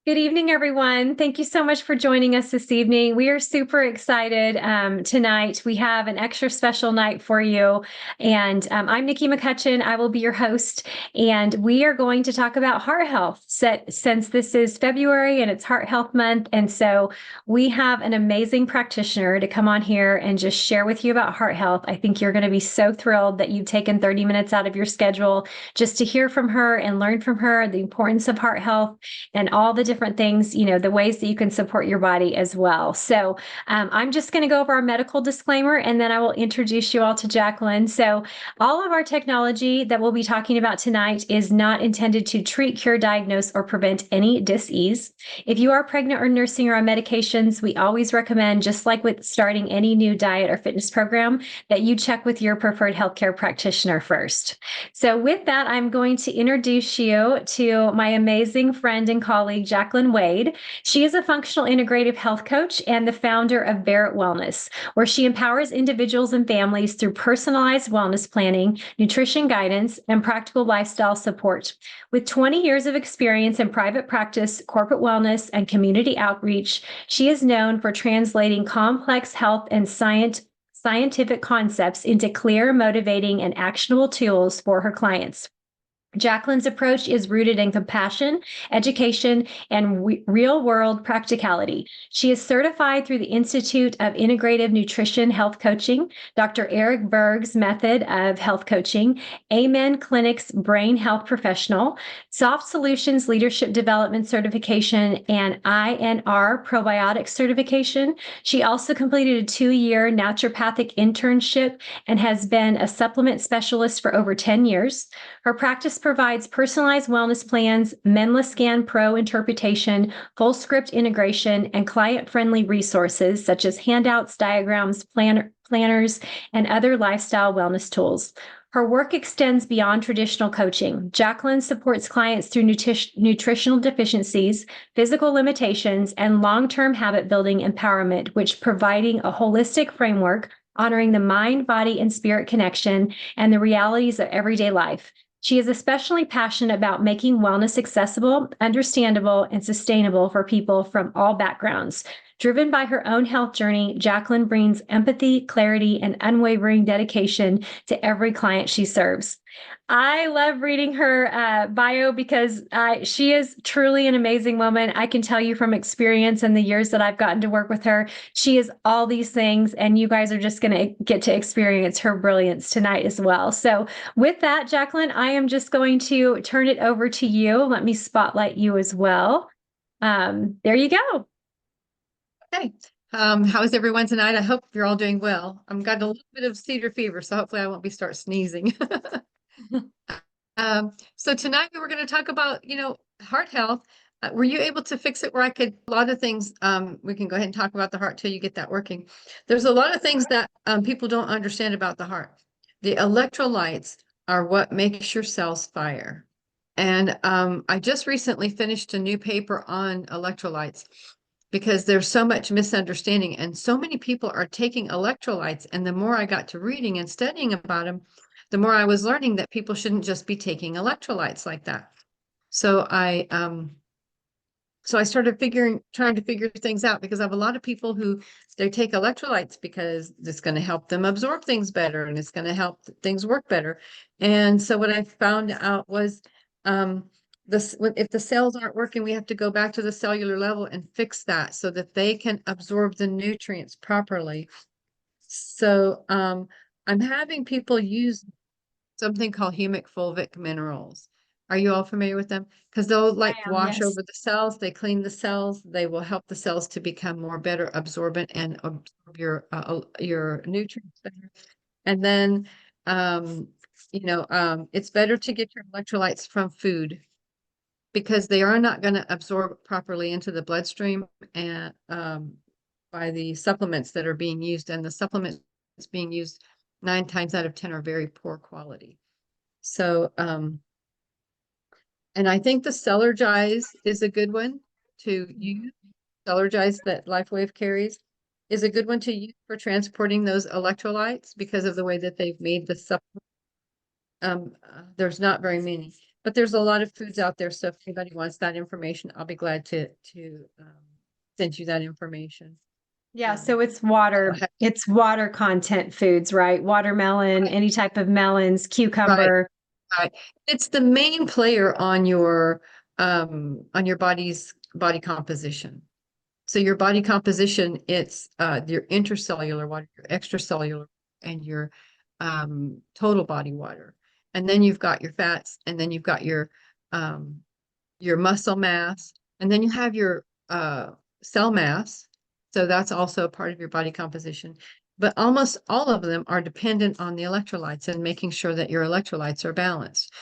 Good evening, everyone. Thank you so much for joining us this evening. We are super excited tonight. We have an extra special night for you. And I'm Nikki McCutchen. I will be your host. And we are going to talk about heart health since this is February and it's Heart Health Month. And so we have an amazing practitioner to come on here and just share with you about heart health. I think you're going to be so thrilled that you've taken 30 minutes out of your schedule just to hear from her and learn from her the importance of heart health and all the different things, the ways that you can support your body as well. So I'm just going to go over our medical disclaimer and then I will introduce you all to Jacqueline. So all of our technology that we'll be talking about tonight is not intended to treat, cure, diagnose, or prevent any dis-ease. If you are pregnant or nursing or on medications, we always recommend, just like with starting any new diet or fitness program, that you check with your preferred healthcare practitioner first. So with that, I'm going to introduce you to my amazing friend and colleague, Jacqueline Wade. She is a functional integrative health coach and the founder of Barrett Wellness, where she empowers individuals and families through personalized wellness planning, nutrition guidance, and practical lifestyle support. With 20 years of experience in private practice, corporate wellness, and community outreach, she is known for translating complex health and scientific concepts into clear, motivating, and actionable tools for her clients. Jacqueline's approach is rooted in compassion, education, and real-world practicality. She is certified through the Institute of Integrative Nutrition Health Coaching, Dr. Eric Berg's Method of Health Coaching, Amen Clinic's Brain Health Professional, Soft Solutions Leadership Development Certification, and INR Probiotics Certification. She also completed a 2-year naturopathic internship and has been a supplement specialist for over 10 years. Her practice provides personalized wellness plans, MenlaScan Pro interpretation, full script integration, and client-friendly resources such as handouts, diagrams, planners, and other lifestyle wellness tools. Her work extends beyond traditional coaching. Jacqueline supports clients through nutritional deficiencies, physical limitations, and long-term habit building empowerment, which providing a holistic framework honoring the mind, body, and spirit connection and the realities of everyday life. She is especially passionate about making wellness accessible, understandable, and sustainable for people from all backgrounds. Driven by her own health journey, Jacqueline brings empathy, clarity, and unwavering dedication to every client she serves. I love reading her bio because she is truly an amazing woman. I can tell you from experience and the years that I've gotten to work with her, she is all these things, and you guys are just going to get to experience her brilliance tonight as well. So with that, Jacqueline, I am just going to turn it over to you. Let me spotlight you as well. There you go. Okay. How is everyone tonight? I hope you're all doing well. I've got a little bit of cedar fever, so hopefully I won't start sneezing. So tonight we were going to talk about, heart health. Were you able to fix it where I could, a lot of things, we can go ahead and talk about the heart till you get that working. There's a lot of things that people don't understand about the heart. The electrolytes are what makes your cells fire. And I just recently finished a new paper on electrolytes because there's so much misunderstanding and so many people are taking electrolytes. And the more I got to reading and studying about them, the more I was learning that people shouldn't just be taking electrolytes like that. So I started trying to figure things out because I have a lot of people who they take electrolytes because it's going to help them absorb things better and it's going to help things work better. And so what I found out was if the cells aren't working, we have to go back to the cellular level and fix that so that they can absorb the nutrients properly. So I'm having people use something called humic fulvic minerals. Are you all familiar with them? Because they'll wash over the cells, they clean the cells, they will help the cells to become better absorbent and absorb your nutrients better. And then it's better to get your electrolytes from food because they are not going to absorb properly into the bloodstream and by the supplements that are being used, and the supplements being used 9 times out of 10 are very poor quality. So, and I think the Celergize is a good one to use. Celergize that LifeWave carries is a good one to use for transporting those electrolytes because of the way that they've made the supplement. There's not very many. but there's a lot of foods out there. So if anybody wants that information, I'll be glad to send you that information. Yeah, so it's water content foods, right? Watermelon, Right, any type of melons, right, cucumber. right. It's the main player on your body's body composition. So your body composition, it's your intercellular water, your extracellular, and your total body water. And then you've got your fats, and then you've got your muscle mass, and then you have your cell mass. So that's also a part of your body composition. But almost all of them are dependent on the electrolytes and making sure that your electrolytes are balanced,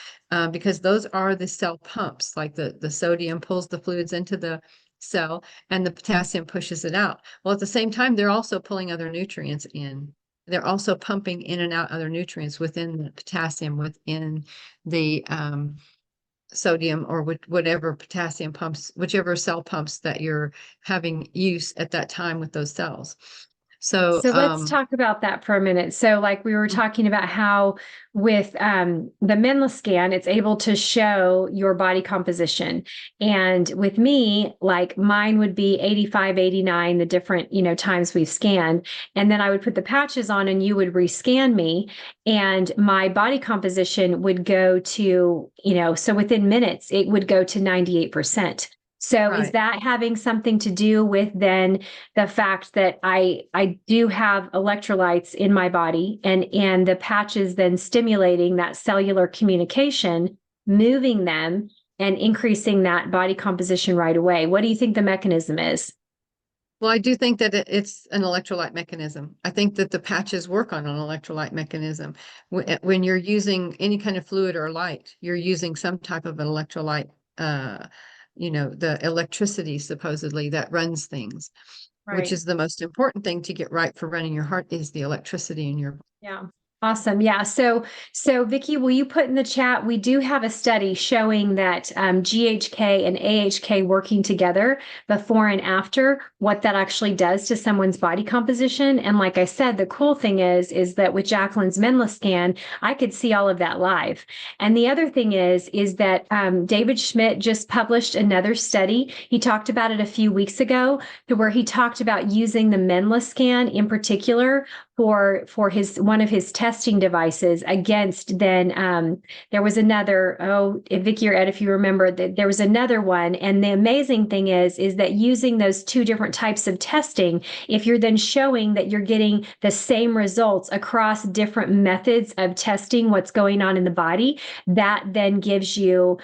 because those are the cell pumps. Like the sodium pulls the fluids into the cell and the potassium pushes it out. Well, at the same time, they're also pulling other nutrients in. They're also pumping in and out other nutrients within the potassium, within the sodium, or whatever potassium pumps, whichever cell pumps that you're having use at that time with those cells. So, So let's talk about that for a minute. So, like we were talking about how with the Menla scan, it's able to show your body composition. And with me, like mine would be 85, 89, the different, times we've scanned. And then I would put the patches on and you would rescan me. And my body composition would go to, so within minutes, it would go to 98%. So is right. that having something to do with then the fact that I do have electrolytes in my body, and the patches then stimulating that cellular communication, moving them and increasing that body composition right away? What do you think the mechanism is? Well, I do think that it's an electrolyte mechanism. I think that the patches work on an electrolyte mechanism. When you're using any kind of fluid or light, you're using some type of an electrolyte, the electricity supposedly that runs things, which Right. is the most important thing to get right for running your heart, is the electricity in your. Yeah. Awesome. Yeah. So Vicky, will you put in the chat? We do have a study showing that GHK and AHK working together before and after, what that actually does to someone's body composition. And like I said, the cool thing is that with Jacqueline's Menla scan, I could see all of that live. And the other thing is that David Schmidt just published another study. He talked about it a few weeks ago, to where he talked about using the Menla scan in particular for one of his testing devices against then there was another, Vicky or Ed, if you remember, that there was another one. And the amazing thing is that using those two different types of testing, if you're then showing that you're getting the same results across different methods of testing what's going on in the body, that then gives you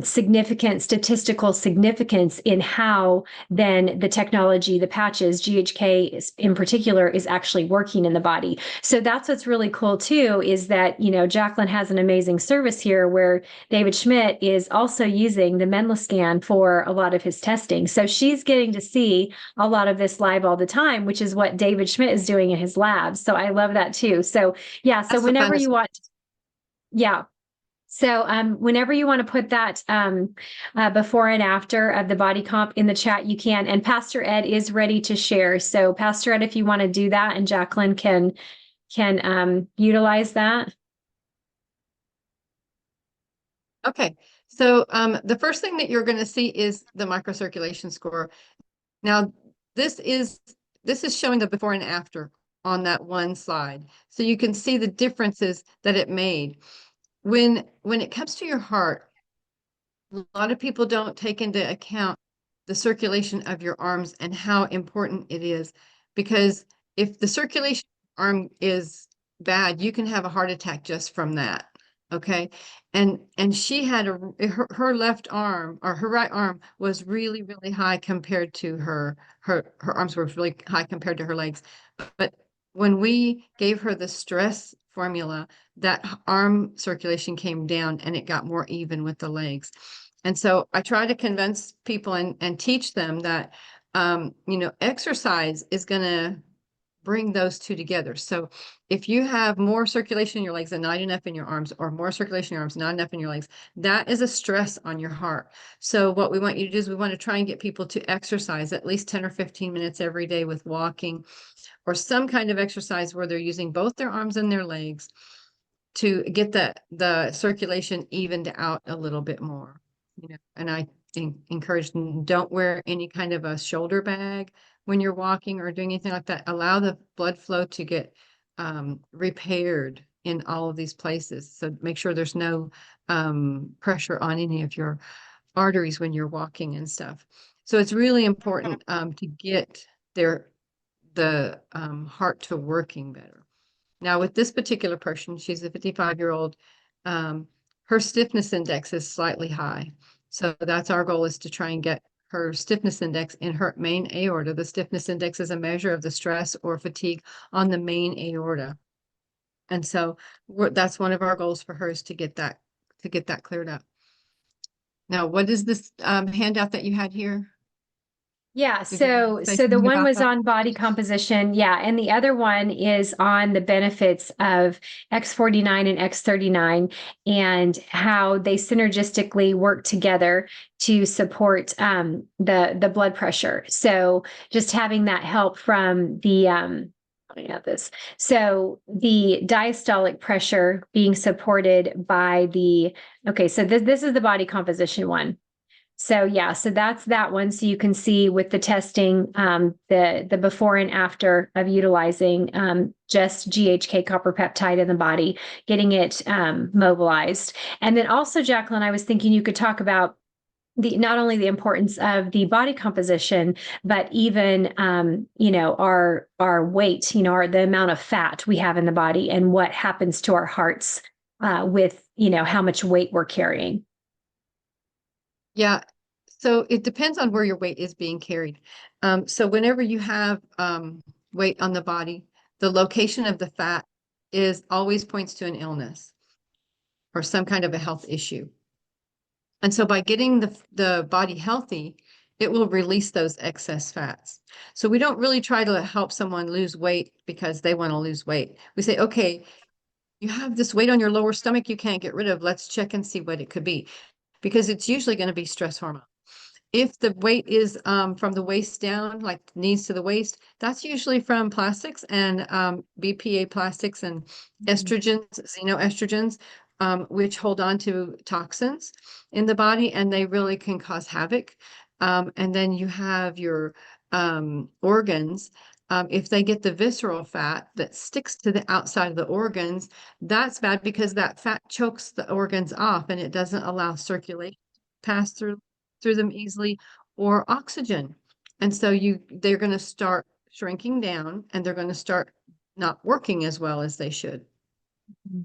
significant statistical significance in how then the technology, the patches, GHK in particular, is actually working in the body. So that's what's really cool too, is that, Jacqueline has an amazing service here where David Schmidt is also using the Menla scan for a lot of his testing. So she's getting to see a lot of this live all the time, which is what David Schmidt is doing in his lab. So I love that too. So yeah, so That's the whenever you funnest. want, yeah. So whenever you want to put that before and after of the body comp in the chat, you can. And Pastor Ed is ready to share. So Pastor Ed, if you want to do that, and Jacqueline can utilize that. Okay. So the first thing that you're going to see is the microcirculation score. Now, this is showing the before and after on that one slide. So you can see the differences that it made. When it comes to your heart, a lot of people don't take into account the circulation of your arms and how important it is, because if the circulation arm is bad, you can have a heart attack just from that. Okay. And she had her left arm, or her right arm, was really, really high compared to her arms were really high compared to her legs. But when we gave her the stress formula, that arm circulation came down and it got more even with the legs. And so I try to convince people and teach them that, exercise is going to bring those two together. So if you have more circulation in your legs and not enough in your arms, or more circulation in your arms, not enough in your legs, that is a stress on your heart. So what we want you to do is we want to try and get people to exercise at least 10 or 15 minutes every day with walking or some kind of exercise where they're using both their arms and their legs to get the circulation evened out a little bit more, and I encourage them, don't wear any kind of a shoulder bag when you're walking or doing anything like that. Allow the blood flow to get repaired in all of these places. So make sure there's no pressure on any of your arteries when you're walking and stuff. So it's really important to get the heart to working better. Now, with this particular person, she's a 55-year-old, her stiffness index is slightly high. So that's our goal, is to try and get her stiffness index in her main aorta. The stiffness index is a measure of the stress or fatigue on the main aorta. And so that's one of our goals for her, is to get that cleared up. Now, what is this handout that you had here? Yeah, Did you so say the something one about was that? on body composition, yeah, and the other one is on the benefits of X49 and X39 and how they synergistically work together to support the blood pressure. So just having that help from the let me have this. So the diastolic pressure being supported by the, okay, so this is the body composition one. So yeah, so that's that one. So you can see with the testing, the before and after of utilizing just GHK copper peptide in the body, getting it mobilized. And then also, Jacqueline, I was thinking you could talk about not only the importance of the body composition, but even our weight, the amount of fat we have in the body and what happens to our hearts with how much weight we're carrying. Yeah. So it depends on where your weight is being carried. So whenever you have weight on the body, the location of the fat is always points to an illness or some kind of a health issue. And so by getting the body healthy, it will release those excess fats. So we don't really try to help someone lose weight because they want to lose weight. We say, okay, you have this weight on your lower stomach you can't get rid of. Let's check and see what it could be, because it's usually going to be stress hormone. If the weight is from the waist down, like knees to the waist, that's usually from plastics and BPA plastics and estrogens, xenoestrogens, which hold on to toxins in the body, and they really can cause havoc. And then you have your organs. If they get the visceral fat that sticks to the outside of the organs, that's bad because that fat chokes the organs off and it doesn't allow circulation to pass through them easily, or oxygen. And so they're going to start shrinking down and they're going to start not working as well as they should.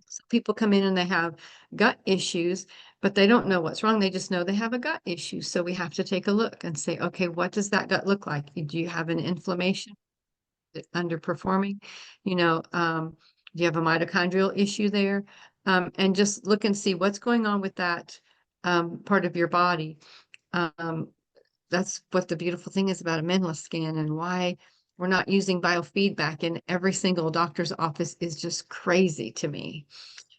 So people come in and they have gut issues, but they don't know what's wrong. They just know they have a gut issue. So we have to take a look and say, okay, what does that gut look like? Do you have an inflammation? Underperforming? Do you have a mitochondrial issue there? And just look and see what's going on with that part of your body. That's what the beautiful thing is about a Menla scan, and why we're not using biofeedback in every single doctor's office is just crazy to me.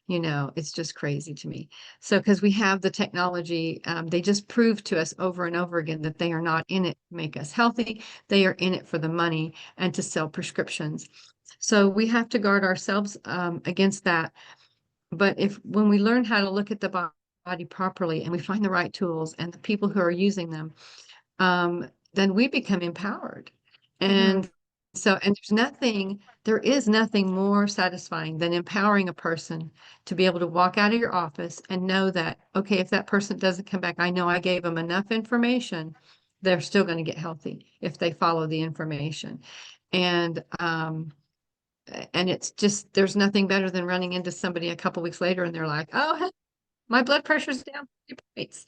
It's just crazy to me. So, because we have the technology, they just prove to us over and over again that they are not in it to make us healthy. They are in it for the money and to sell prescriptions. So we have to guard ourselves against that. But when we learn how to look at the body properly and we find the right tools and the people who are using them, then we become empowered. And so, and there is nothing more satisfying than empowering a person to be able to walk out of your office and know that, okay, if that person doesn't come back, I know I gave them enough information, they're still going to get healthy if they follow the information. And it's just, there's nothing better than running into somebody a couple weeks later and they're like, oh, my blood pressure's down 50 points,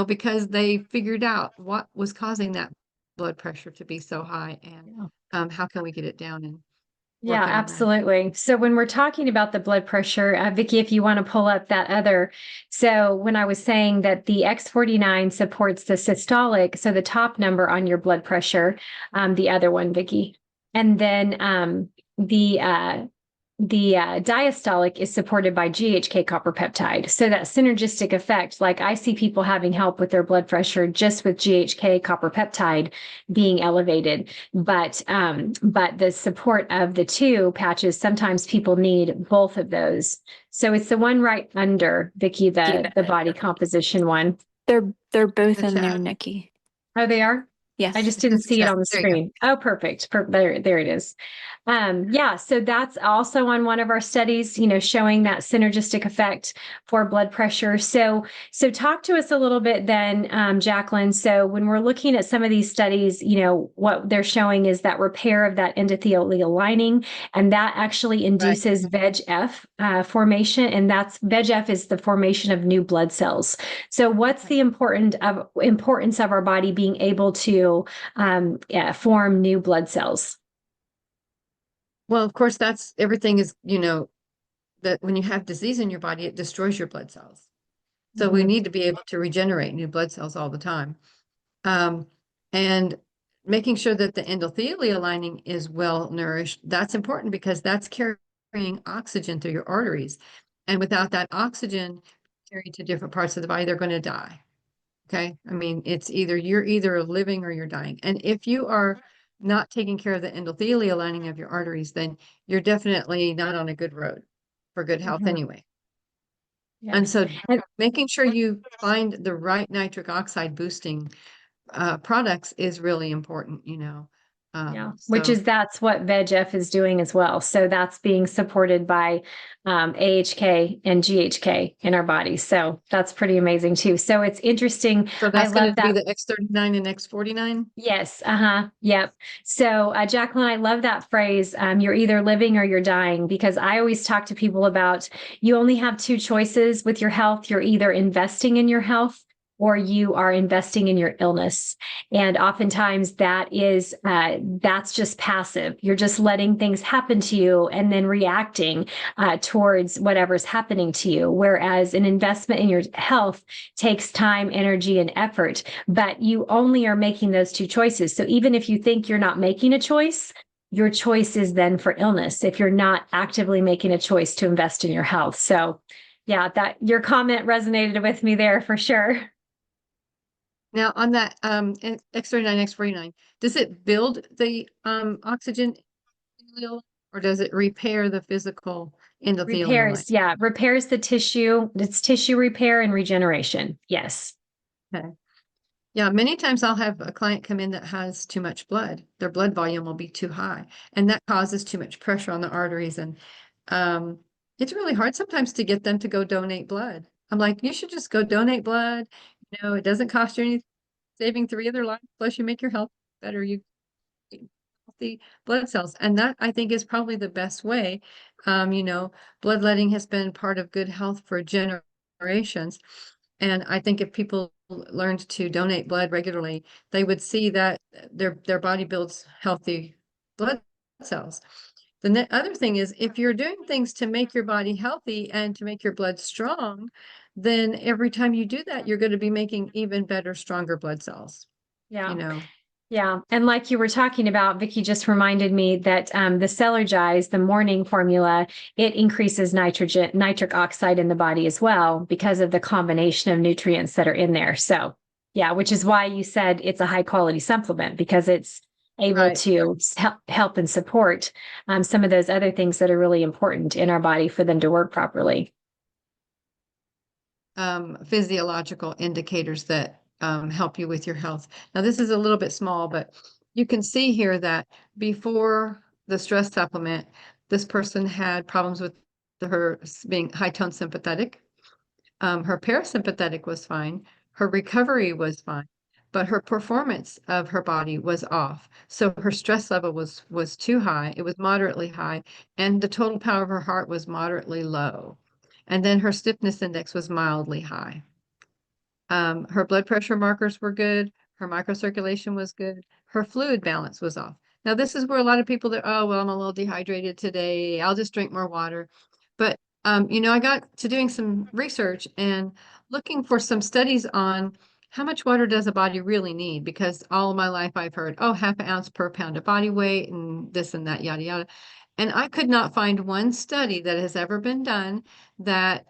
because they figured out what was causing that blood pressure to be so high, and how can we get it down and Yeah, working on that. absolutely. So when we're talking about the blood pressure, Vicki, if you want to pull up that other, so when I was saying that the X49 supports the systolic, so the top number on your blood pressure, the other one, Vicki, and then the diastolic is supported by GHK copper peptide. So that synergistic effect, like I see people having help with their blood pressure just with GHK copper peptide being elevated. But the support of the two patches, sometimes people need both of those. So it's the one right under, Vicki, the body composition one. They're both The in there, chat. Nikki. Oh, they are? Yes. I just It's didn't in the see it chat. on the There you go. screen. Oh, perfect. There it is. Yeah, so that's also on one of our studies, showing that synergistic effect for blood pressure. So talk to us a little bit then, Jacqueline. So when we're looking at some of these studies, what they're showing is that repair of that endothelial lining, and that actually induces VEGF formation, and that's VEGF is the formation of new blood cells. So what's the importance of our body being able to form new blood cells? Well, of course, that's everything is, that when you have disease in your body, it destroys your blood cells. So we need to be able to regenerate new blood cells all the time. And making sure that the endothelial lining is well nourished, that's important because that's carrying oxygen through your arteries. And without that oxygen carried to different parts of the body, they're going to die. Okay. I mean, you're either living or you're dying. And if you are not taking care of the endothelial lining of your arteries, then you're definitely not on a good road for good health anyway. Yes. And so making sure you find the right nitric oxide boosting products is really important, That's what VEGF is doing as well. So that's being supported by AHK and GHK in our body. So that's pretty amazing too. So it's interesting. So that's going to be that. the X39 and X49. Yes. Yep. So, Jacqueline, I love that phrase. You're either living or you're dying, because I always talk to people about you only have two choices with your health. You're either investing in your health or you are investing in your illness. And oftentimes that's just passive. You're just letting things happen to you and then reacting towards whatever's happening to you. Whereas an investment in your health takes time, energy, and effort, but you only are making those two choices. So even if you think you're not making a choice, your choice is then for illness if you're not actively making a choice to invest in your health. So yeah, that your comment resonated with me there for sure. Now on that X39, X49, does it build the oxygen or does it repair the physical endothelial line? Repairs the tissue. It's tissue repair and regeneration. Yes. Okay. Yeah, many times I'll have a client come in that has too much blood. Their blood volume will be too high, and that causes too much pressure on the arteries. And it's really hard sometimes to get them to go donate blood. I'm like, you should just go donate blood. It doesn't cost you anything, saving 3 of their lives, plus you make your health better. You get healthy blood cells. And that I think is probably the best way. Bloodletting has been part of good health for generations. And I think if people learned to donate blood regularly, they would see that their body builds healthy blood cells. The other thing is, if you're doing things to make your body healthy and to make your blood strong, then every time you do that, you're going to be making even better, stronger blood cells. Yeah. Yeah. And like you were talking about, Vicki just reminded me that the Celergize, the morning formula, it increases nitric oxide in the body as well because of the combination of nutrients that are in there. So yeah, which is why you said it's a high quality supplement, because it's able to help and support some of those other things that are really important in our body for them to work properly. Physiological indicators that help you with your health. Now, this is a little bit small, but you can see here that before the stress supplement, this person had problems with her being high tone sympathetic. Her parasympathetic was fine. Her recovery was fine, but her performance of her body was off. So her stress level was too high. It was moderately high, and the total power of her heart was moderately low. And then her stiffness index was mildly high. Her blood pressure markers were good. Her microcirculation was good. Her fluid balance was off. Now, this is where a lot of people that, oh, well, I'm a little dehydrated today. I'll just drink more water. But, I got to doing some research and looking for some studies on how much water does a body really need? Because all of my life I've heard, oh, half an ounce per pound of body weight and this and that, yada, yada. And I could not find one study that has ever been done that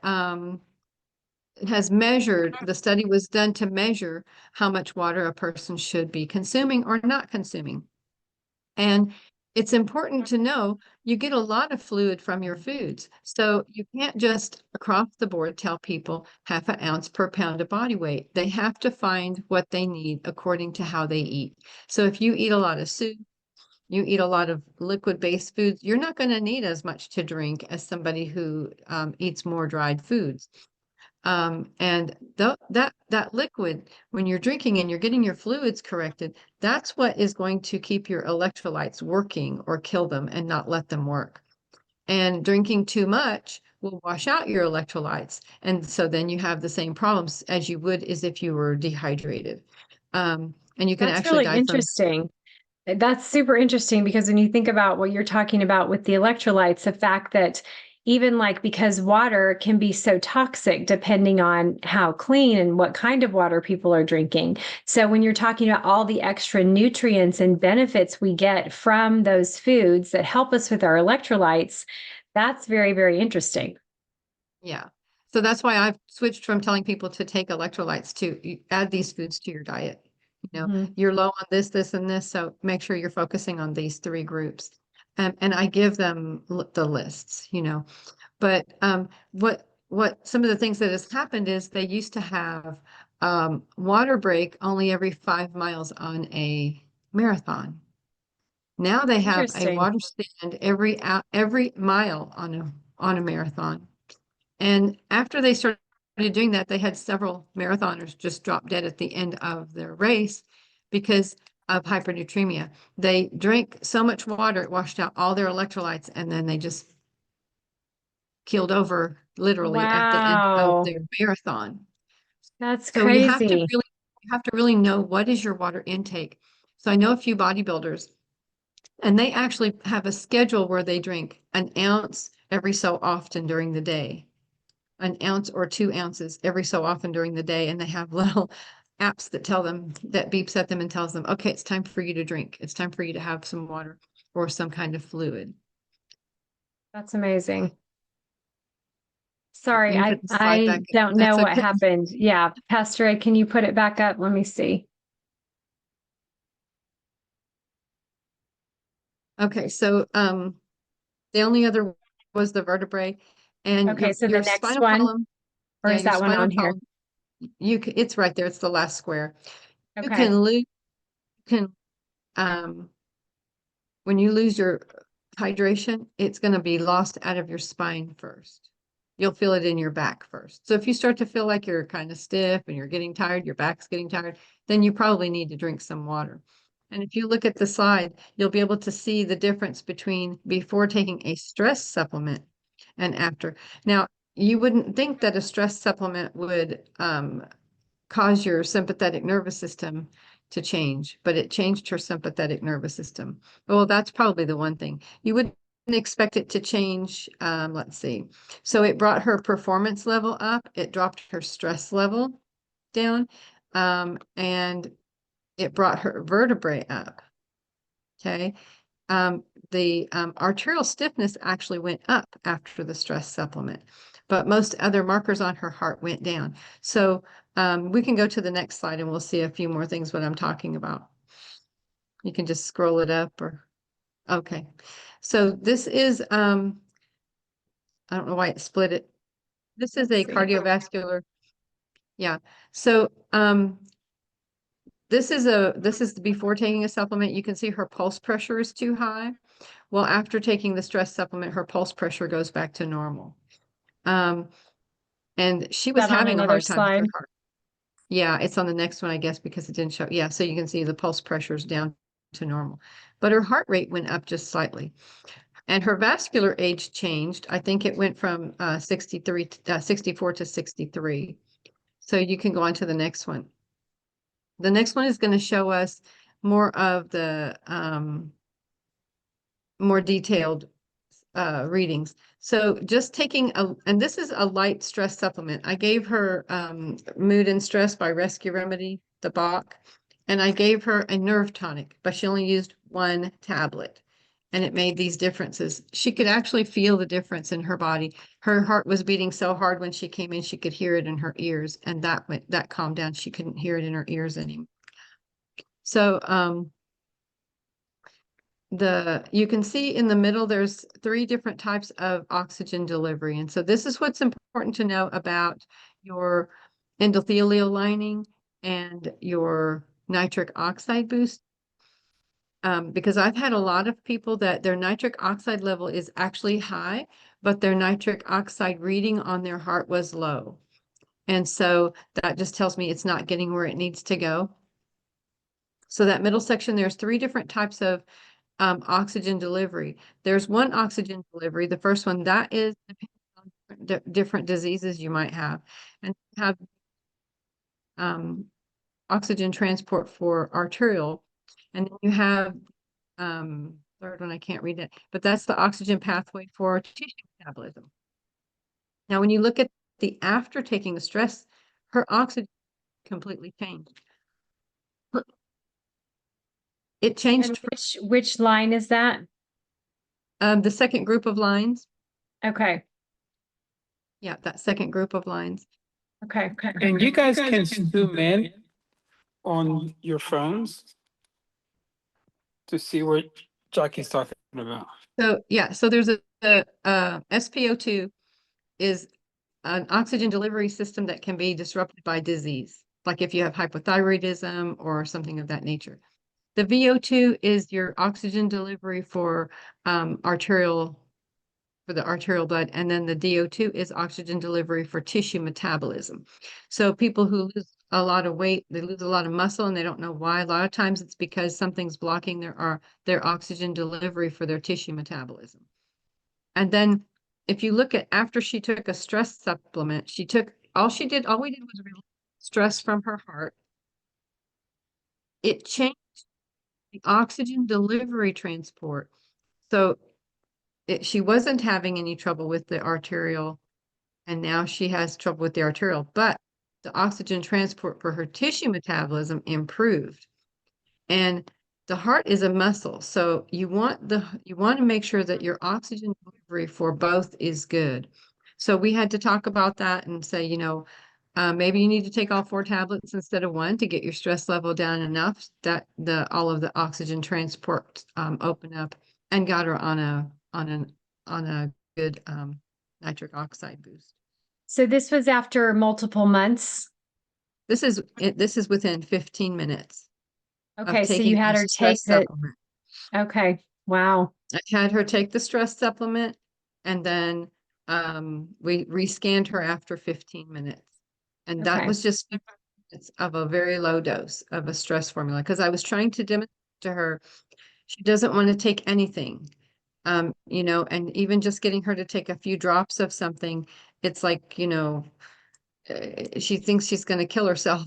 has measured, the study was done to measure how much water a person should be consuming or not consuming. And it's important to know you get a lot of fluid from your foods. So you can't just across the board tell people 0.5 ounce per pound of body weight. They have to find what they need according to how they eat. So if you eat a lot of soup, you eat a lot of liquid-based foods, you're not going to need as much to drink as somebody who eats more dried foods. And that liquid, when you're drinking and you're getting your fluids corrected, that's what is going to keep your electrolytes working or kill them and not let them work. And drinking too much will wash out your electrolytes. And so then you have the same problems as you would as if you were dehydrated. And you can That's actually really die from. interesting. That's super interesting because when you think about what you're talking about with the electrolytes, the fact that even like because water can be so toxic depending on how clean and what kind of water people are drinking. So when you're talking about all the extra nutrients and benefits we get from those foods that help us with our electrolytes, that's very, very interesting. Yeah. So that's why I've switched from telling people to take electrolytes to add these foods to your diet. You know, Mhm. you're low on this, this, and this, so make sure you're focusing on these three groups. And I give them the lists, you know. But what some of the things that has happened is they used to have water break only every 5 miles on a marathon. Now they have a Interesting. water stand every mile on a marathon. And after they started doing that, they had several marathoners just drop dead at the end of their race because of hypernatremia. They drank so much water, it washed out all their electrolytes, and then they just keeled over literally at the end of Wow. their marathon. That's So crazy. you have to really know what is your water intake. So I know a few bodybuilders, and they actually have a schedule where they drink an ounce every so often during the day, an ounce or 2 ounces every so often during the day. And they have little apps that tell them, that beeps at them and tells them, okay, it's time for you to drink. It's time for you to have some water or some kind of fluid. That's amazing. Sorry, You can I put the slide back I up. don't know That's what okay. happened. Yeah, Pastor Ed, can you put it back up? Let me see. Okay, so the only other was the vertebrae and Okay, so the your next spinal one, column. or Yeah, is your that one spinal on here? column. It's right there. It's the last square. You Okay. can lose can um when you lose your hydration, it's going to be lost out of your spine first. You'll feel it in your back first. So if you start to feel like you're kind of stiff and you're getting tired, your back's getting tired, then you probably need to drink some water. And if you look at the slide, you'll be able to see the difference between before taking a stress supplement and after. Now, you wouldn't think that a stress supplement would cause your sympathetic nervous system to change, but it changed her sympathetic nervous system. Well, that's probably the one thing. You wouldn't expect it to change. Let's see. So it brought her performance level up. It dropped her stress level down. And it brought her vertebrae up. Okay. The arterial stiffness actually went up after the stress supplement, but most other markers on her heart went down. So we can go to the next slide and we'll see a few more things what I'm talking about. You can just scroll it up or, okay. So this is, I don't know why it split it. This is Let's a see. cardiovascular, yeah. So this is before taking a supplement. You can see her pulse pressure is too high. Well, after taking the stress supplement, her pulse pressure goes back to normal. Um, and she Is was that on having a another hard time with slide? her heart. Yeah, it's on the next one, I guess, because it didn't show. Yeah, so you can see the pulse pressure is down to normal, but her heart rate went up just slightly. And her vascular age changed. I think it went from 64 to 63. So you can go on to the next one. The next one is going to show us more of the more detailed readings. So just taking and this is a light stress supplement. I gave her Mood and Stress by Rescue Remedy, the Bach, and I gave her a nerve tonic, but she only used one tablet. and it made these differences. She could actually feel the difference in her body. Her heart was beating so hard when she came in, she could hear it in her ears, and that calmed down. She couldn't hear it in her ears anymore. So you can see in the middle, there's 3 different types of oxygen delivery. And so this is what's important to know about your endothelial lining and your nitric oxide boost. Because I've had a lot of people that their nitric oxide level is actually high, but their nitric oxide reading on their heart was low. And so that just tells me it's not getting where it needs to go. So that middle section, there's 3 different types of oxygen delivery. There's one oxygen delivery. The first one, that is depending on different diseases you might have. And you have oxygen transport for arterial. And then you have third one, I can't read it, but that's the oxygen pathway for tissue metabolism. Now, when you look at the after taking the stress, her oxygen completely changed. It changed. Which line is that? The second group of lines. Okay. Yeah, that second group of lines. Okay. And you guys can zoom in on your phones to see what Jackie's talking about. So yeah, so there's a SpO2 is an oxygen delivery system that can be disrupted by disease, like if you have hypothyroidism or something of that nature. The VO2 is your oxygen delivery for the arterial blood, and then the DO2 is oxygen delivery for tissue metabolism. So people who lose a lot of weight, they lose a lot of muscle and they don't know why. A lot of times it's because something's blocking their oxygen delivery for their tissue metabolism. And then if you look at after she took a stress supplement, all we did was relieve stress from her heart. It changed the oxygen delivery transport. So she wasn't having any trouble with the arterial, and now she has trouble with the arterial, but the oxygen transport for her tissue metabolism improved. And the heart is a muscle, so you want to make sure that your oxygen delivery for both is good. So we had to talk about that and say, maybe you need to take all 4 tablets instead of 1 to get your stress level down enough that all of the oxygen transport open up, and got her on a good nitric oxide boost. So this was after multiple months. This is within 15 minutes. Okay, of so taking you had a her take stress supplement. Okay, wow. I had her take the stress supplement, and then we rescanned her after 15 minutes. And that Okay. was just 15 minutes of a very low dose of a stress formula, because I was trying to demonstrate to her she doesn't want to take anything. And even just getting her to take a few drops of something, it's like, she thinks she's going to kill herself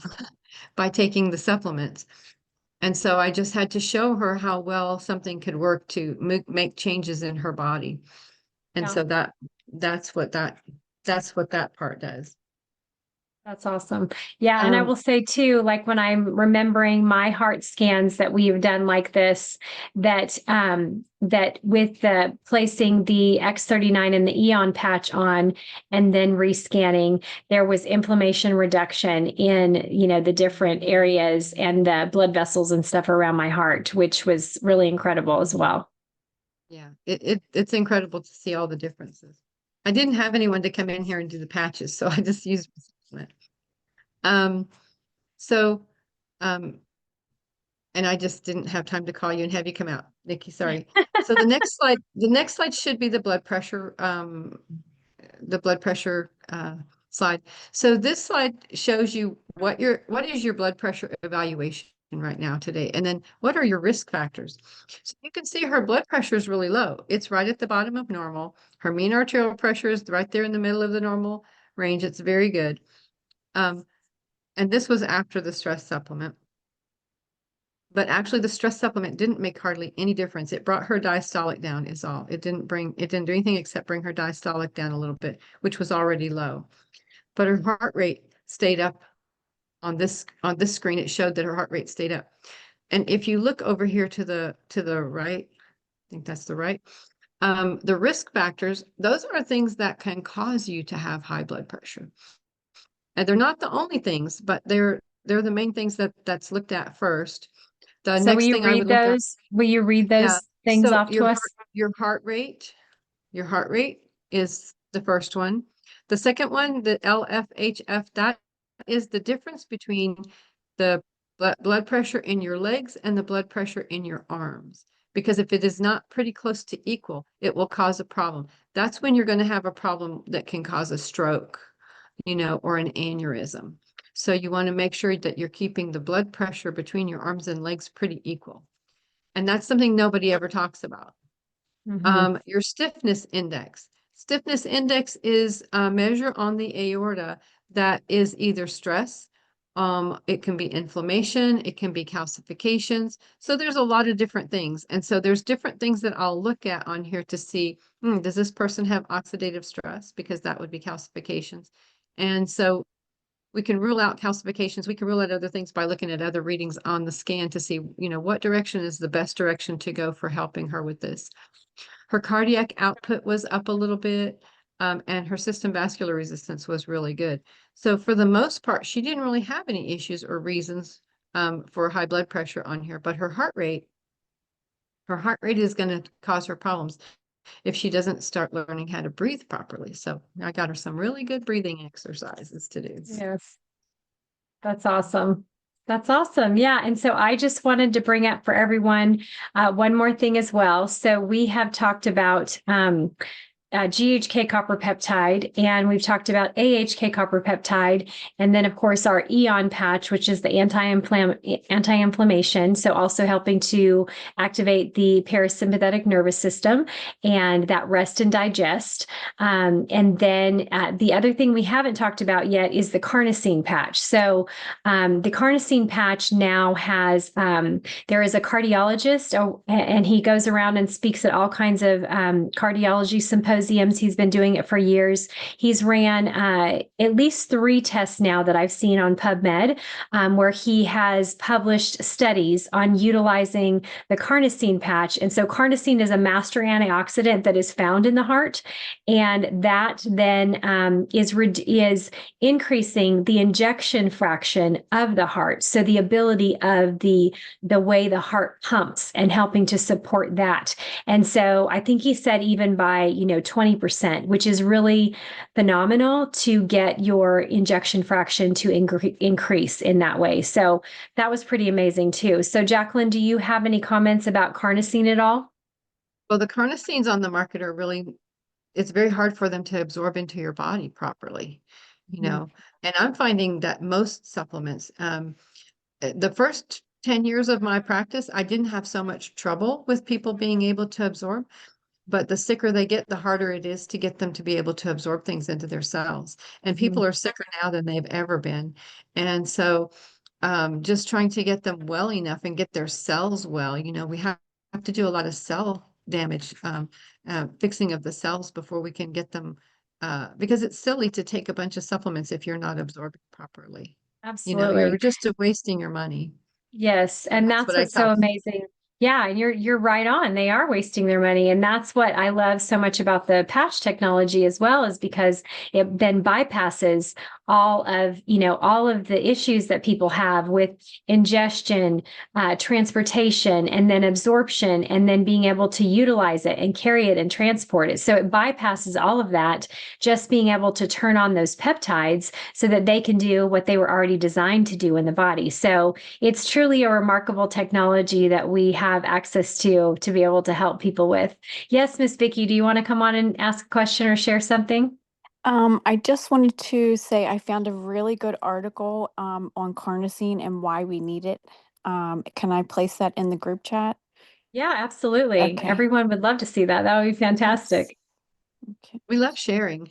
by taking the supplements. And so I just had to show her how well something could work to make changes in her body. And Yeah. so that's what that part does. That's awesome. Yeah. And I will say too, like when I'm remembering my heart scans that we've done like this, that with the placing the X39 and the Eon patch on and then rescanning, there was inflammation reduction in, the different areas and the blood vessels and stuff around my heart, which was really incredible as well. Yeah, it's incredible to see all the differences. I didn't have anyone to come in here and do the patches, so I just used it. And I just didn't have time to call you and have you come out, Nikki, sorry. So the next slide should be the blood pressure slide. So this slide shows you what is your blood pressure evaluation right now today, and then what are your risk factors. So you can see her blood pressure is really low. It's right at the bottom of normal. Her mean arterial pressure is right there in the middle of the normal range. It's very good. And this was after the stress supplement. But actually the stress supplement didn't make hardly any difference. It brought her diastolic down is all. It didn't do anything except bring her diastolic down a little bit, which was already low. But her heart rate stayed up. On this screen, it showed that her heart rate stayed up. And if you look over here to the right, think that's the right. The risk factors, those are things that can cause you to have high blood pressure. And they're not the only things, but they're the main things that's looked at first. The So next thing I would look at, will you read yeah. those things So off to us? your heart rate is the first one. The second one, the LFHF, that is the difference between the blood pressure in your legs and the blood pressure in your arms. Because if it is not pretty close to equal, it will cause a problem. That's when you're going to have a problem that can cause a stroke, or an aneurysm. So you want to make sure that you're keeping the blood pressure between your arms and legs pretty equal. And that's something nobody ever talks about. Your stiffness index. Stiffness index is a measure on the aorta that is either stress, it can be inflammation, it can be calcifications. So there's a lot of different things. And so there's different things that I'll look at on here to see, does this person have oxidative stress? Because that would be calcifications. And so we can rule out calcifications. We can rule out other things by looking at other readings on the scan to see, what direction is the best direction to go for helping her with this. Her cardiac output was up a little bit, and her system vascular resistance was really good. So for the most part, she didn't really have any issues or reasons for high blood pressure on here, but her heart rate is going to cause her problems if she doesn't start learning how to breathe properly. So I got her some really good breathing exercises to do. Yes. That's awesome. That's awesome. Yeah. And so I just wanted to bring up for everyone one more thing as well. So we have talked about GHK copper peptide, and we've talked about AHK copper peptide, and then of course our EON patch, which is the anti-inflammation. So also helping to activate the parasympathetic nervous system and that rest and digest. And then the other thing we haven't talked about yet is the carnosine patch. So the carnosine patch now has, there is a cardiologist, and he goes around and speaks at all kinds of cardiology symposiums. He's been doing it for years. He's ran at least 3 tests now that I've seen on PubMed, where he has published studies on utilizing the carnosine patch. And so carnosine is a master antioxidant that is found in the heart, and that then is increasing the injection fraction of the heart. So the ability of the way the heart pumps and helping to support that. And so I think he said even by 20%, which is really phenomenal to get your injection fraction to increase in that way. So that was pretty amazing too. So Jacqueline, do you have any comments about carnosine at all? Well, the carnosines on the market are really, it's very hard for them to absorb into your body properly, and I'm finding that most supplements, the first 10 years of my practice, I didn't have so much trouble with people being able to absorb. But the sicker they get, the harder it is to get them to be able to absorb things into their cells. And people are sicker now than they've ever been. And so just trying to get them well enough and get their cells well, we have to do a lot of cell damage, fixing of the cells before we can get them, because it's silly to take a bunch of supplements if you're not absorbing properly. Absolutely. You're just wasting your money. Yes. And that's what's so amazing. Yeah, and you're right on. They are wasting their money. And that's what I love so much about the patch technology as well, is because it then bypasses all of the issues that people have with ingestion, transportation, and then absorption, and then being able to utilize it and carry it and transport it. So it bypasses all of that, just being able to turn on those peptides so that they can do what they were already designed to do in the body. So it's truly a remarkable technology that we have access to be able to help people with. Yes, Miss Vicki, do you want to come on and ask a question or share something? I just wanted to say I found a really good article on carnosine and why we need it. Can I place that in the group chat? Yeah, absolutely. Okay. Everyone would love to see that. That would be fantastic. Yes. Okay. We love sharing.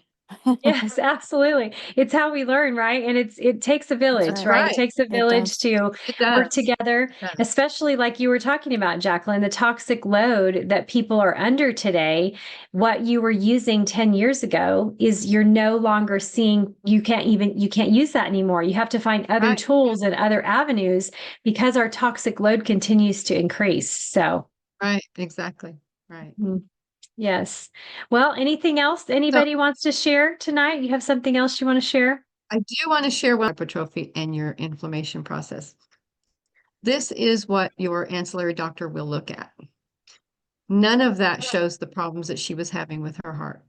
Yes, absolutely. It's how we learn, right? And it takes a village, right? It takes a village to work together, especially like you were talking about, Jacqueline, the toxic load that people are under today. What you were using 10 years ago is you're no longer seeing, you can't use that anymore. You have to find other tools and other avenues because our toxic load continues to increase. So. Right, exactly. Right. Mhm. Yes. Well, anything else anybody wants to share tonight? You have something else you want to share? I do want to share what hypertrophy and your inflammation process. This is what your ancillary doctor will look at. None of that shows the problems that she was having with her heart.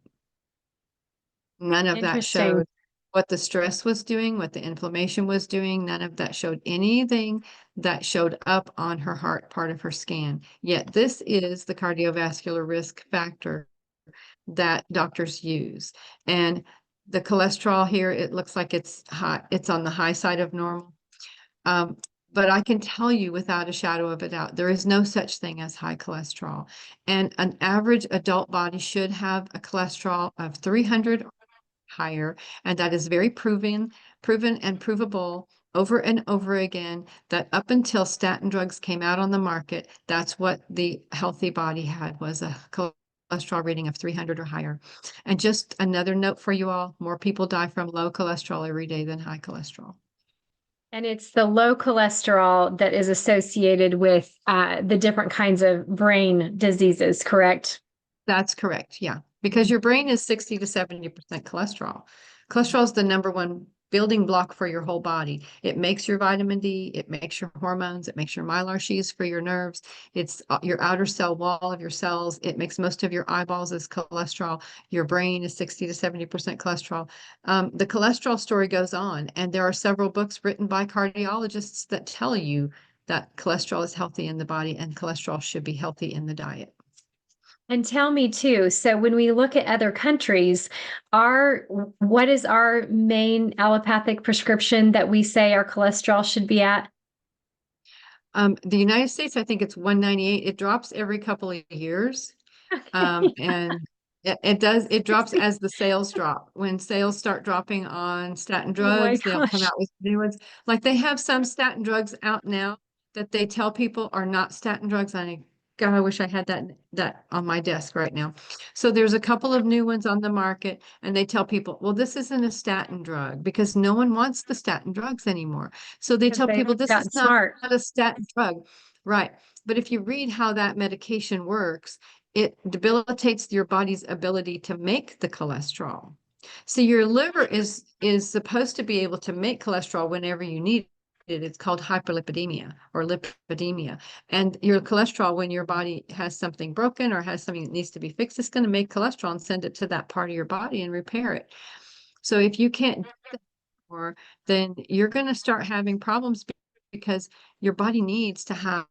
None of that Interesting. showed what the stress was doing, what the inflammation was doing. None of that showed anything that showed up on her heart part of her scan. Yet this is the cardiovascular risk factor that doctors use. And the cholesterol here, it looks like it's high, it's on the high side of normal. But I can tell you without a shadow of a doubt, there is no such thing as high cholesterol. And an average adult body should have a cholesterol of 300 or higher. And that is very proven and provable over and over again, that up until statin drugs came out on the market, that's what the healthy body had, was a cholesterol reading of 300 or higher. And just another note for you all, more people die from low cholesterol every day than high cholesterol. And it's the low cholesterol that is associated with the different kinds of brain diseases, correct? That's correct. Yeah. Because your brain is 60 to 70% cholesterol. Cholesterol is the number one building block for your whole body. It makes your vitamin D, it makes your hormones, it makes your mylar sheaths for your nerves. It's your outer cell wall of your cells. It makes most of your eyeballs as cholesterol. Your brain is 60 to 70% cholesterol. The cholesterol story goes on, and there are several books written by cardiologists that tell you that cholesterol is healthy in the body and cholesterol should be healthy in the diet. And tell me too, so when we look at other countries, what is our main allopathic prescription that we say our cholesterol should be at? The United States, I think it's 198. It drops every couple of years. And it drops as the sales drop. When sales start dropping on statin Oh my drugs, they'll come gosh. out with new ones. Like they have some statin drugs out now that they tell people are not statin drugs. God, I wish I had that on my desk right now. So there's a couple of new ones on the market, and they tell people, well, this isn't a statin drug, because no one wants the statin drugs anymore. So they tell They've people this gotten is not smart. a statin drug. Right. But if you read how that medication works, it debilitates your body's ability to make the cholesterol. So your liver is supposed to be able to make cholesterol whenever you need it. It's called hyperlipidemia or lipidemia. And your cholesterol, when your body has something broken or has something that needs to be fixed, it's going to make cholesterol and send it to that part of your body and repair it. So if you can't do that anymore, then you're going to start having problems, because your body needs to have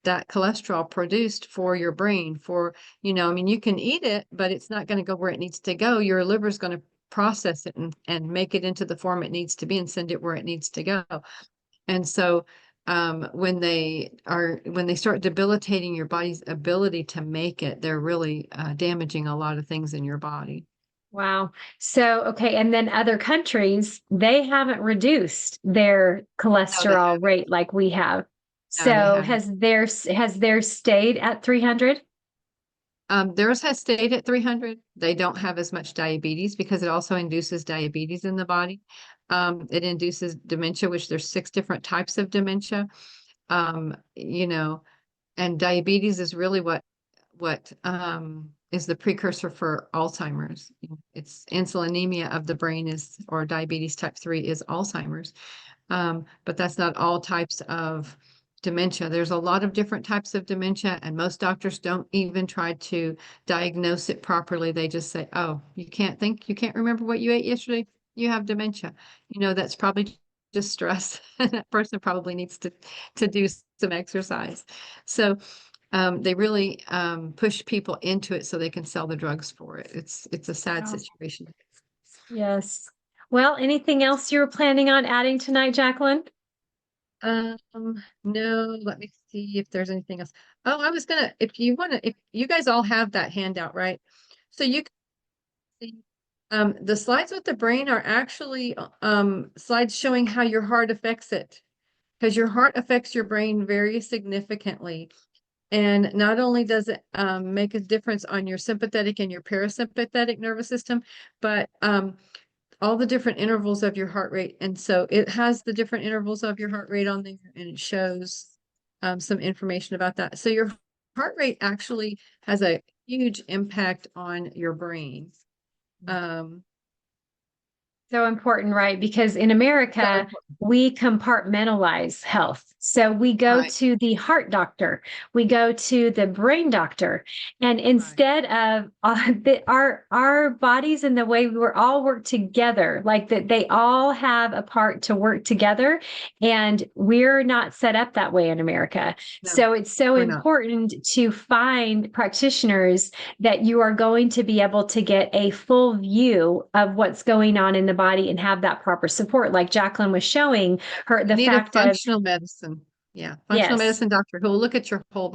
that cholesterol produced for your brain, for, I mean, you can eat it, but it's not going to go where it needs to go. Your liver is going to process it and make it into the form it needs to be and send it where it needs to go. And so when they start debilitating your body's ability to make it, they're really damaging a lot of things in your body. Wow. So, okay. And then other countries, they haven't reduced their cholesterol rate like we have. No, they So haven't. has theirs stayed at 300? Theirs has stayed at 300. They don't have as much diabetes because it also induces diabetes in the body. It induces dementia, which there's 6 different types of dementia. And diabetes is really what is the precursor for Alzheimer's. It's insulinemia of the brain or diabetes type 3 is Alzheimer's. But that's not all types of dementia. There's a lot of different types of dementia, and most doctors don't even try to diagnose it properly. They just say, oh, you can't remember what you ate yesterday, you have dementia. That's probably just stress. That person probably needs to do some exercise. So they really push people into it so they can sell the drugs for it. It's a sad Wow. situation. Yes. Well, anything else you were planning on adding tonight, Jacqueline? No, let me see if there's anything else. Oh, I was gonna, if you guys all have that handout, right? So you can see, the slides with the brain are actually, slides showing how your heart affects it, because your heart affects your brain very significantly. And not only does it, make a difference on your sympathetic and your parasympathetic nervous system, but, all the different intervals of your heart rate. And so it has the different intervals of your heart rate on there, and it shows some information about that. So your heart rate actually has a huge impact on your brain. So important, right? Because in America, we compartmentalize health. So we go Right. to the heart doctor, we go to the brain doctor, and instead of our bodies and the way we're all work together, like that they all have a part to work together, and we're not set up that way in America. No, so it's so we're not. important to find practitioners that you are going to be able to get a full view of what's going on in the body and have that proper support. Like Jacqueline was showing her, the You need a fact of, functional medicine. Yeah, functional Yes. medicine doctor who will look at your whole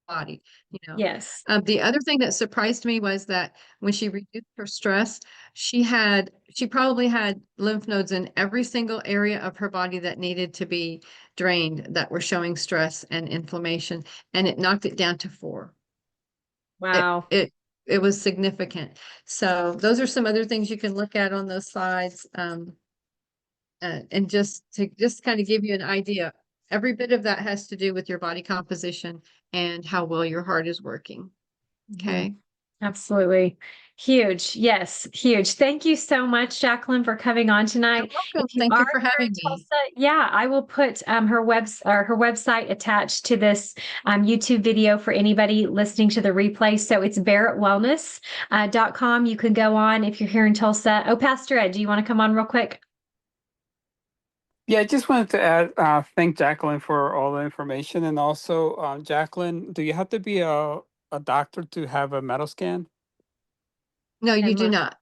body, you know. yes, The other thing that surprised me was that when she reduced her stress, she probably had lymph nodes in every single area of her body that needed to be drained that were showing stress and inflammation, and it knocked it down to 4. wow. It was significant. So those are some other things you can look at on those slides. And just kind of give you an idea. Every bit of that has to do with your body composition and how well your heart is working. Okay. Absolutely. Huge. Yes, huge. Thank you so much, Jacqueline, for coming on tonight. You're welcome. If you Thank you are for here having in me. Tulsa, yeah, I will put her website attached to this YouTube video for anybody listening to the replay. So it's barrettwellness.com. You can go on if you're here in Tulsa. Oh, Pastor Ed, do you want to come on real quick? Yeah, I just wanted to thank Jacqueline for all the information. And also, Jacqueline, do you have to be a doctor to have a metal scan? No, you And do look- not.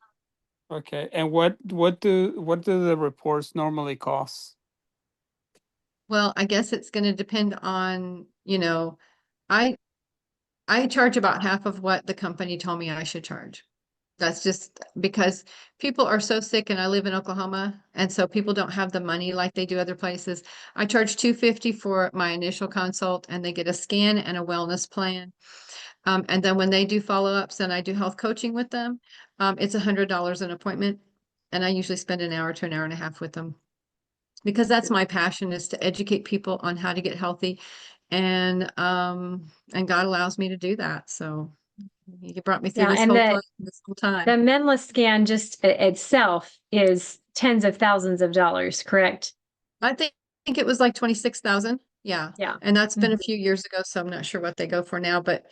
Okay. And what do the reports normally cost? Well, I guess it's going to depend on, I charge about half of what the company told me I should charge. That's just because people are so sick, and I live in Oklahoma, and so people don't have the money like they do other places. I charge $250 for my initial consult, and they get a scan and a wellness plan. And then when they do follow-ups and I do health coaching with them, it's $100 an appointment, and I usually spend an hour to an hour and a half with them, because that's my passion, is to educate people on how to get healthy, and God allows me to do that. So you brought me through Yeah, this and this whole time. the Menless scan just itself is tens of thousands of dollars, correct? I think it was like 26,000. Yeah. Yeah. And that's been a few years ago, so I'm not sure what they go for now, but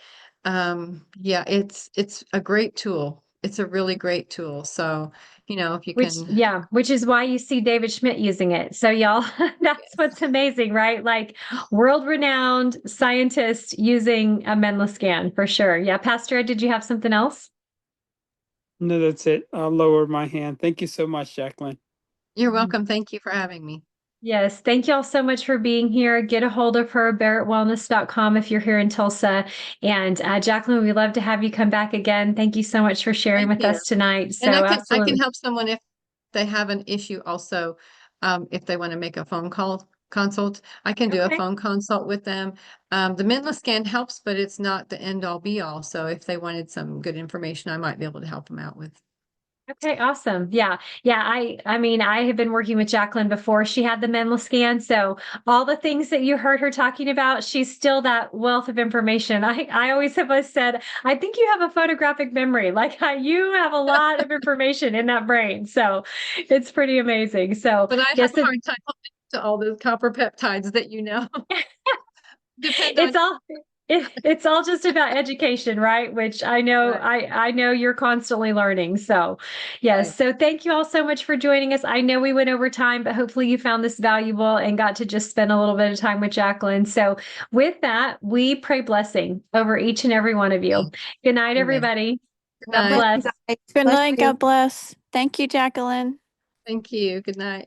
yeah, it's a great tool. It's a really great tool. So, if you can. Which is why you see David Schmidt using it. So y'all, that's what's amazing, right? Like world-renowned scientist using a Menless scan for sure. Yeah, Pastor Ed, did you have something else? No, that's it. I'll lower my hand. Thank you so much, Jacqueline. You're welcome. Thank you for having me. Yes, thank you all so much for being here. Get a hold of her, barrettwellness.com, if you're here in Tulsa. And Jacqueline, we'd love to have you come back again. Thank you so much for sharing Thank with you. us tonight. So And I absolutely. can help someone if they have an issue also, if they want to make a phone call consult. I can do a Okay. phone consult with them. The Menless scan helps, but it's not the end all be all. So if they wanted some good information, I might be able to help them out with. Okay, awesome. Yeah. Yeah. I mean, I have been working with Jacqueline before she had the Menless scan. So all the things that you heard her talking about, she's still that wealth of information. I always have said, I think you have a photographic memory. Like you have a lot of information in that brain. So it's pretty amazing. So But I yes, have a hard time holding to all those copper peptides that depend on. it's all just about education, right? Which I know I know you're constantly learning. So yes. Right. So thank you all so much for joining us. I know we went over time, but hopefully you found this valuable and got to just spend a little bit of time with Jacqueline. So with that, we pray blessing over each and every one of you. Good night, Amen. everybody. Good God night. bless. Good night. you. God bless. Thank you, Jacqueline. Thank you. Good night.